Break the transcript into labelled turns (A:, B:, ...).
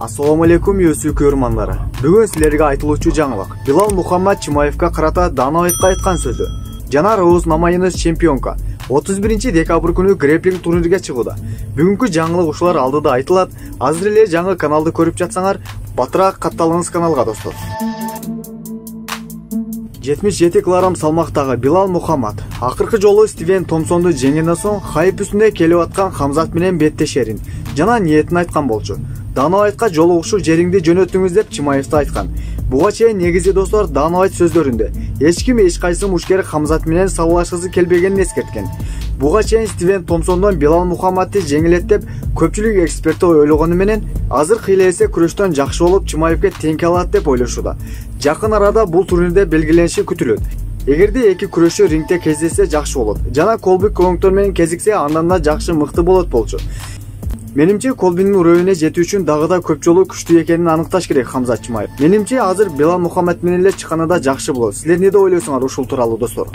A: Assalamu alaikum UFC көрермандары. Бүгін сілерге айтылуучу жаңылык. Билал Мухаммад Чимаевка карата Данаайтка айткан сөзү. Жанар Оуз Намайыныз чемпионка 31 декабрь күнү грэпплинг турнирге чыгууда. Бүгүнкү жаңылык ушулар алдыда айтылат. Азыр эле жаңы каналды көрүп жатсаңар, батыраак катталыңыз каналга достор. 77 килограмм салмактагы Билал Мухаммад акыркы жолу Стивен Томпсонду жеңгенден соң хайп үстүндө келип аткан Хамзат менен беттешерин жана ниетин айткан болчу. Данаайтка жолугушуу жериңди жөнөтүңүз деп Чимаев айткан. Буга чейин негизи достор Данаайт сөздөрүндө эч ким эч кайсы мушкер Хамзат менен салгылашкысы келбегенин эскерткен. Буга чейин Стивен Томпсондон Билал Мухаммадты жеңилет деп көпчүлүк эксперт ойлогону менен азыр кыйлесе күрөштөн жакшы болуп Чимаевге теңке алат деп ойлошууда. Жакын арада бул турнирде белгилениши күтүлөт. Эгерде эки күрөшчү рингде кездешсе жакшы болот. Жана Колби Конгтон менен кезиксе андан да жакшы мыкты болот болчу. Менимче Колбинин уровуна жетүү үчүн дагы да көп жолу күчтүү экенин аныкташ керек Хамзат Чимаев. Менимче азыр Билал Мухаммад менен эле чыкканында жакшы болот. Силер эмне деп ойлойсуңар ушул тууралуу достор?